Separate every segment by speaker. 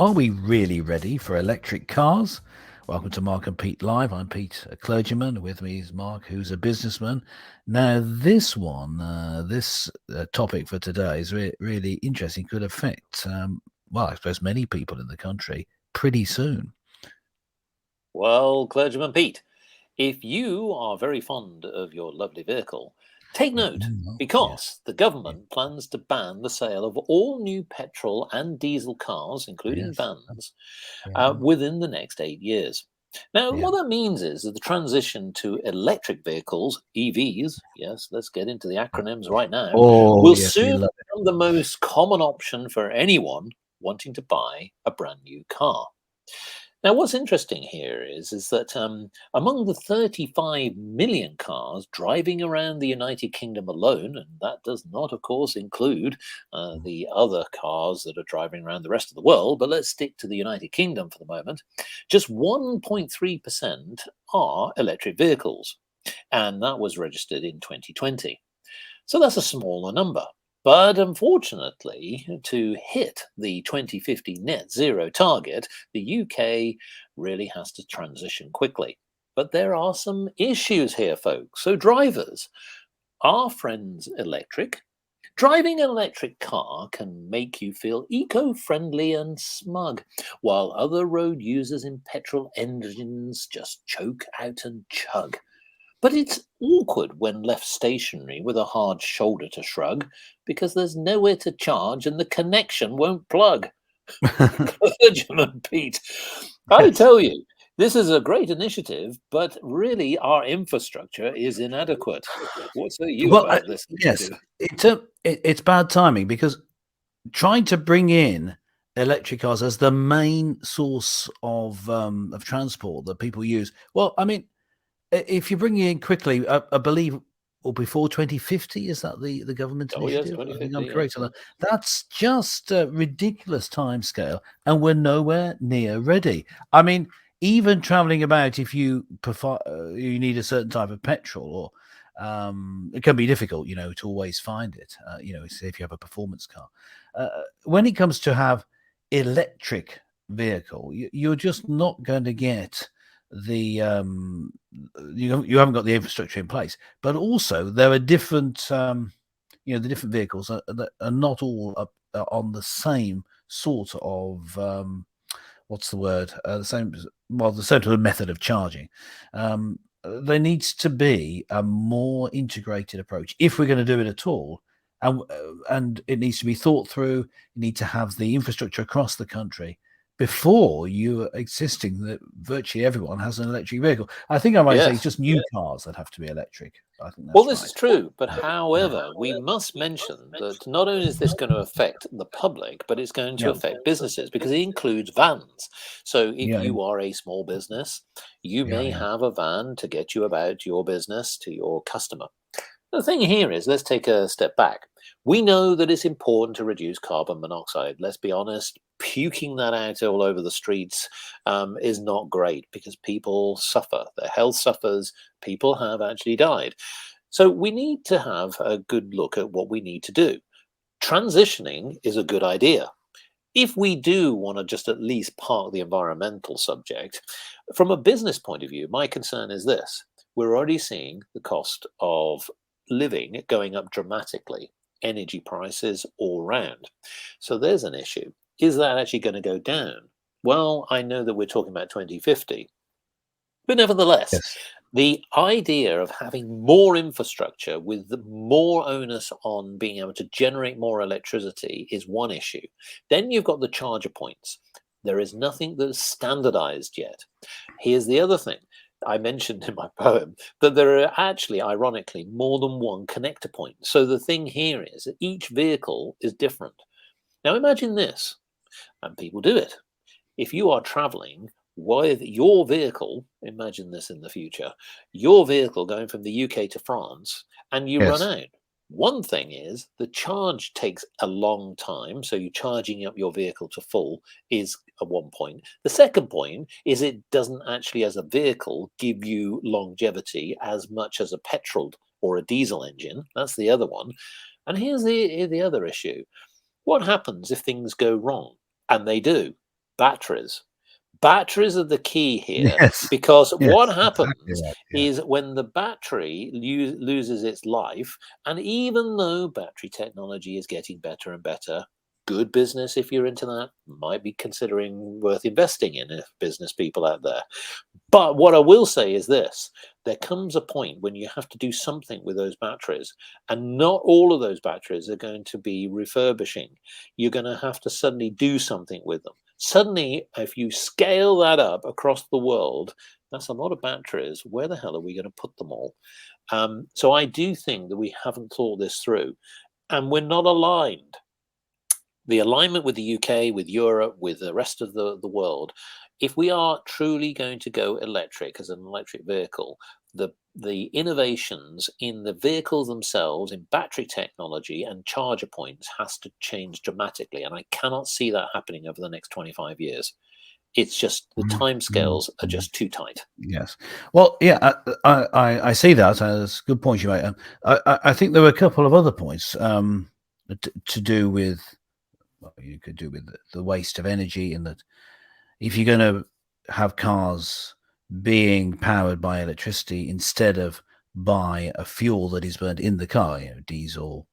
Speaker 1: Are we really ready for electric cars? Welcome to Mark and Pete Live. I'm Pete, a clergyman. With me is Mark, who's a businessman. Now, this topic for today is really interesting. Could affect, I suppose many people in the country pretty soon.
Speaker 2: Well, Clergyman Pete, if you are very fond of your lovely vehicle, take note
Speaker 1: Yes.
Speaker 2: because the government plans to ban the sale of all new petrol and diesel cars, including
Speaker 1: Yes.
Speaker 2: vans,
Speaker 1: Yeah.
Speaker 2: within the next 8 years. Now,
Speaker 1: Yeah.
Speaker 2: what that means is that the transition to electric vehicles, EVs, yes, let's get into the acronyms right now,
Speaker 1: Oh,
Speaker 2: will
Speaker 1: yes, we
Speaker 2: soon
Speaker 1: love it.
Speaker 2: become the most common option for anyone wanting to buy a brand new car. Now, what's interesting here is that among the 35 million cars driving around the United Kingdom alone, and that does not, of course, include the other cars that are driving around the rest of the world, but let's stick to the United Kingdom for the moment, just 1.3% are electric vehicles, and that was registered in 2020. So that's a smaller number. But unfortunately, to hit the 2050 net zero target, the UK really has to transition quickly. But there are some issues here, folks. So, drivers, are friends electric? Driving an electric car can make you feel eco friendly and smug, while other road users in petrol engines just choke out and chug. But it's awkward when left stationary with a hard shoulder to shrug because there's nowhere to charge and the connection won't plug. Clergyman Pete, I
Speaker 1: Yes.
Speaker 2: tell you, this is a great initiative, but really our infrastructure is inadequate. What say you
Speaker 1: Well,
Speaker 2: about this
Speaker 1: yes,
Speaker 2: initiative?
Speaker 1: it's bad timing because trying to bring in electric cars as the main source of transport that people use. Well, I mean, if you're bringing it in quickly, I believe, or before 2050, is that the government
Speaker 2: Oh, yes,
Speaker 1: initiative? I think
Speaker 2: 2050,
Speaker 1: I'm
Speaker 2: yes,
Speaker 1: correct on that.
Speaker 2: yes.
Speaker 1: That's just a ridiculous timescale, and we're nowhere near ready. I mean, even traveling about, if you prefer, you need a certain type of petrol, or it can be difficult, to always find it. Say if you have a performance car. When it comes to have electric vehicle, you're just not going to get the you haven't got the infrastructure in place. But also there are different the different vehicles that are not all on the same sort of what's the word, the same, well, the same sort of method of charging. There needs to be a more integrated approach if we're going to do it at all. And it needs to be thought through. You need to have the infrastructure across the country before you are existing that virtually everyone has an electric vehicle. I think I might say it's
Speaker 2: Yes.
Speaker 1: just new cars that have to be electric. I think
Speaker 2: Well,
Speaker 1: that's
Speaker 2: this is
Speaker 1: right.
Speaker 2: true, but
Speaker 1: Yeah.
Speaker 2: however, we must mention that not only is this going to affect the public, but it's going to
Speaker 1: Yeah.
Speaker 2: affect businesses because it includes vans. So if
Speaker 1: Yeah.
Speaker 2: you are a small business, you
Speaker 1: Yeah.
Speaker 2: may
Speaker 1: Yeah.
Speaker 2: have a van to get you about your business to your customer. The thing here is, let's take a step back. We know that it's important to reduce carbon monoxide. Let's be honest, puking that out all over the streets is not great because people suffer. Their health suffers. People have actually died. So we need to have a good look at what we need to do. Transitioning is a good idea. If we do want to just at least park the environmental subject, from a business point of view, my concern is this. We're already seeing the cost of living going up dramatically, energy prices all round. So there's an issue. Is that actually going to go down? Well, I know that we're talking about 2050, but nevertheless,
Speaker 1: Yes.
Speaker 2: the idea of having more infrastructure with more onus on being able to generate more electricity is one issue. Then you've got the charger points. There is nothing that's standardized yet. Here's the other thing. I mentioned in my poem that there are actually, ironically, more than one connector point. So the thing here is that each vehicle is different. Now imagine this, and people do it. If you are traveling with your vehicle, imagine this in the future, your vehicle going from the UK to France, and you run
Speaker 1: Yes.
Speaker 2: out. One thing is the charge takes a long time, so you charging up your vehicle to full is at one point. The second point is it doesn't actually, as a vehicle, give you longevity as much as a petrol or a diesel engine. That's the other one. And here's the other issue. What happens if things go wrong? And they do. batteries. Batteries are the key here,
Speaker 1: Yes.
Speaker 2: because
Speaker 1: Yes.
Speaker 2: what
Speaker 1: Exactly
Speaker 2: happens
Speaker 1: right. Yeah.
Speaker 2: is when the battery loses its life, and even though battery technology is getting better and better, good business if you're into that, might be considering worth investing in, if business people out there. But what I will say is this: there comes a point when you have to do something with those batteries, and not all of those batteries are going to be refurbishing. You're going to have to suddenly do something with them. Suddenly, if you scale that up across the world, that's a lot of batteries. Where the hell are we going to put them all? So I do think that we haven't thought this through, and we're not aligned. The alignment with the UK, with Europe, with the rest of the world, if we are truly going to go electric as an electric vehicle, the innovations in the vehicles themselves, in battery technology and charger points, has to change dramatically. And I cannot see that happening over the next 25 years. It's just the
Speaker 1: Mm, mm,
Speaker 2: timescales are
Speaker 1: mm.
Speaker 2: just too tight.
Speaker 1: Yes. Well, yeah, I see that as a good point you make. I think there were a couple of other points to do with, well, you could do with the waste of energy, in that if you're going to have cars being powered by electricity instead of by a fuel that is burned in the car, diesel,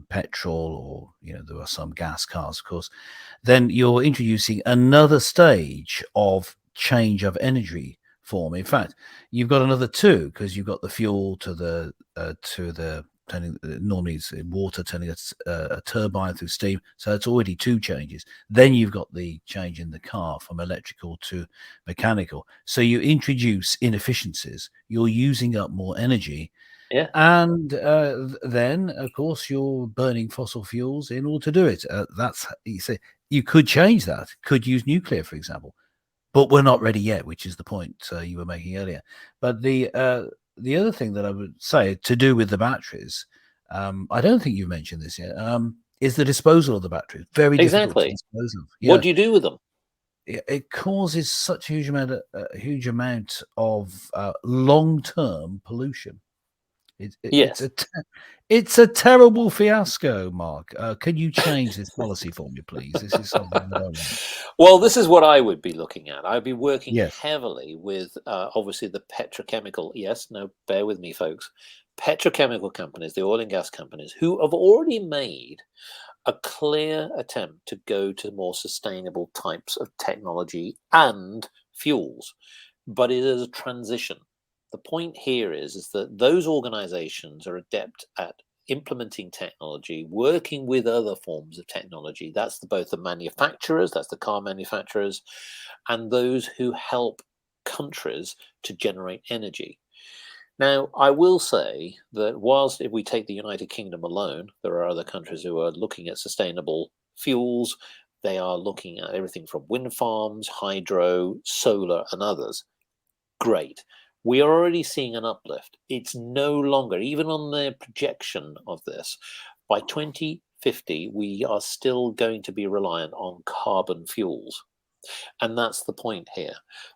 Speaker 1: petrol, or there are some gas cars, of course, then you're introducing another stage of change of energy form. In fact, you've got another two, because you've got the fuel to the turning, normally it's water turning a turbine through steam, so it's already two changes. Then you've got the change in the car from electrical to mechanical, so you introduce inefficiencies, you're using up more energy,
Speaker 2: Yeah,
Speaker 1: and then, of course, you're burning fossil fuels in order to do it. That's you say you could change that. Could use nuclear, for example, but we're not ready yet, which is the point you were making earlier. But the other thing that I would say to do with the batteries, I don't think you mentioned this yet, is the disposal of the batteries. Very difficult to
Speaker 2: exactly.
Speaker 1: dispose of.
Speaker 2: What
Speaker 1: Yeah,
Speaker 2: do you do with them?
Speaker 1: it causes such a huge amount of long-term pollution. It, it, it's a
Speaker 2: Yes.
Speaker 1: te- it's a terrible fiasco, Mark. Can you change this policy for me, please? This is something I don't want.
Speaker 2: Well, this is what I would be looking at. I'd be working
Speaker 1: Yes.
Speaker 2: heavily with, obviously, the petrochemical. Yes, no, bear with me, folks. Petrochemical companies, the oil and gas companies, who have already made a clear attempt to go to more sustainable types of technology and fuels, but it is a transition. The point here is that those organizations are adept at implementing technology, working with other forms of technology. That's both the manufacturers, that's the car manufacturers, and those who help countries to generate energy. Now, I will say that whilst if we take the United Kingdom alone, there are other countries who are looking at sustainable fuels. They are looking at everything from wind farms, hydro, solar, and others. Great. We are already seeing an uplift. It's no longer, even on the projection of this, by 2050, we are still going to be reliant on carbon fuels. And that's the point here.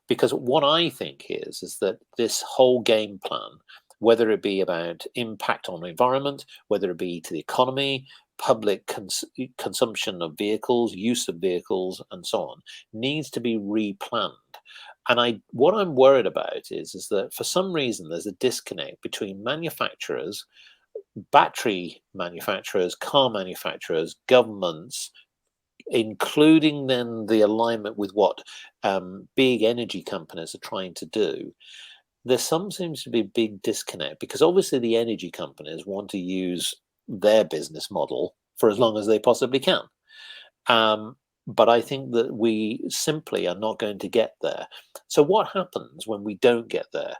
Speaker 2: Because what I think is that this whole game plan, whether it be about impact on the environment, whether it be to the economy, public consumption of vehicles, use of vehicles, and so on, needs to be replanned. And what I'm worried about is that for some reason there's a disconnect between manufacturers, battery manufacturers, car manufacturers, governments, including then the alignment with what big energy companies are trying to do. There seems to be a big disconnect, because obviously the energy companies want to use their business model for as long as they possibly can. But I think that we simply are not going to get there. So what happens when we don't get there?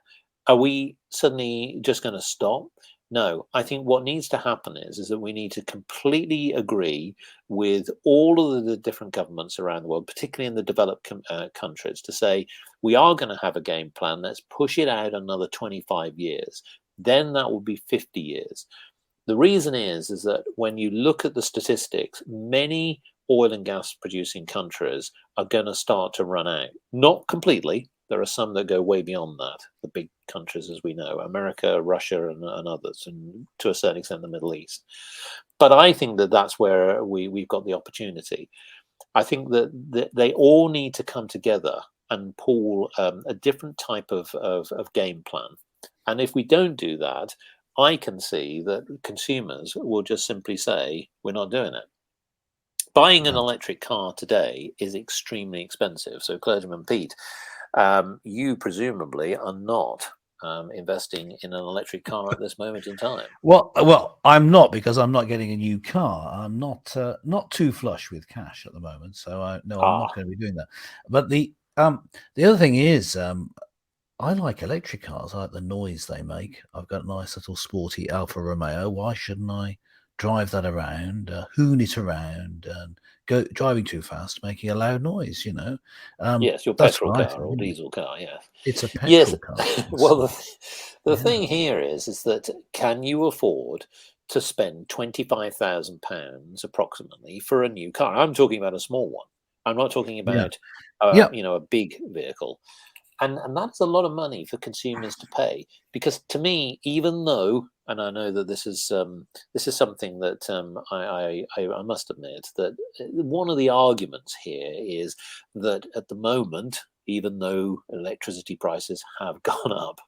Speaker 2: Are we suddenly just going to stop? No, I think what needs to happen is that we need to completely agree with all of the different governments around the world, particularly in the developed countries, to say we are going to have a game plan. Let's push it out another 25 years. Then that will be 50 years. The reason is that when you look at the statistics, many oil and gas producing countries are going to start to run out. Not completely. There are some that go way beyond that. The big countries, as we know, America, Russia, and others, and to a certain extent, the Middle East. But I think that that's where we've got the opportunity. I think that they all need to come together and pull a different type of game plan. And if we don't do that, I can see that consumers will just simply say, we're not doing it. Buying an electric car today is extremely expensive. So, Clergyman Pete, you presumably are not investing in an electric car at this moment in time.
Speaker 1: Well, I'm not, because I'm not getting a new car. I'm not too flush with cash at the moment, so I'm not going to be doing that. But the other thing is, I like electric cars. I like the noise they make. I've got a nice little sporty Alfa Romeo. Why shouldn't I drive that around, hoon it around, and go driving too fast, making a loud noise?
Speaker 2: Yes, your
Speaker 1: That's
Speaker 2: petrol
Speaker 1: what I
Speaker 2: car
Speaker 1: think,
Speaker 2: or
Speaker 1: isn't it?
Speaker 2: diesel car. Yes,
Speaker 1: It's a
Speaker 2: yes.
Speaker 1: petrol car.
Speaker 2: Well, the
Speaker 1: Yeah.
Speaker 2: thing here is that can you afford to spend £25,000 approximately for a new car? I'm talking about a small one. I'm not talking about
Speaker 1: Yeah.
Speaker 2: a big vehicle. And that's a lot of money for consumers to pay, because to me, even though, and I know that this is something that I must admit that one of the arguments here is that at the moment, even though electricity prices have gone up,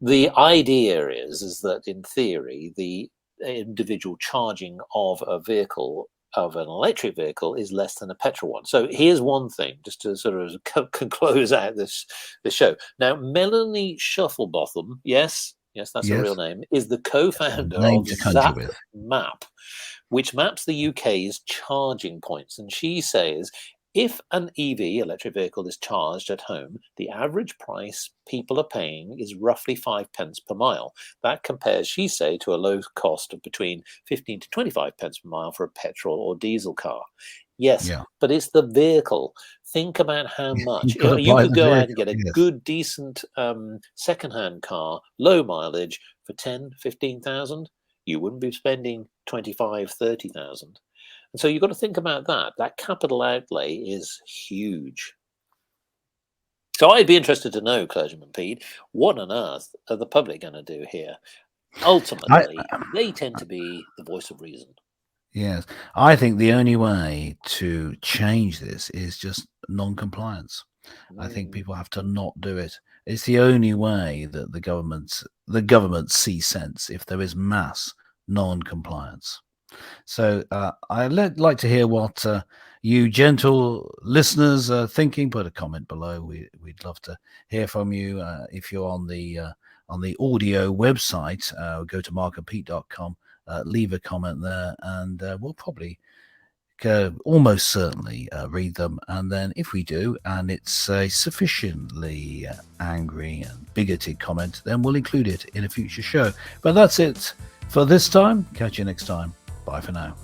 Speaker 2: the idea is that in theory the individual charging of a vehicle, of an electric vehicle, is less than a petrol one. So here's one thing, just to sort of close out this show. Now, Melanie Shufflebotham, yes, that's a real name, is the co-founder of Zap Map, which maps the UK's charging points. And she says, if an EV, electric vehicle, is charged at home, the average price people are paying is roughly 5 pence per mile. That compares, she say, to a low cost of between 15 to 25 pence per mile for a petrol or diesel car. Yes, but it's the vehicle. Think about how much. You could go out and get a good, decent second-hand car, low mileage, for 10, 15,000. You wouldn't be spending 25, 30,000. And so you've got to think about that. That capital outlay is huge. So I'd be interested to know, Clergyman Pete, what on earth are the public going to do here? Ultimately, they tend to be the voice of reason.
Speaker 1: Yes. I think the only way to change this is just non-compliance. I think people have to not do it. It's the only way that the government sees sense, if there is mass non-compliance. So I'd like to hear what you gentle listeners are thinking. Put a comment below. We'd love to hear from you. If you're on the audio website, go to markandpete.com, leave a comment there, and we'll probably almost certainly read them. And then if we do, and it's a sufficiently angry and bigoted comment, then we'll include it in a future show. But that's it for this time. Catch you next time. Bye for now.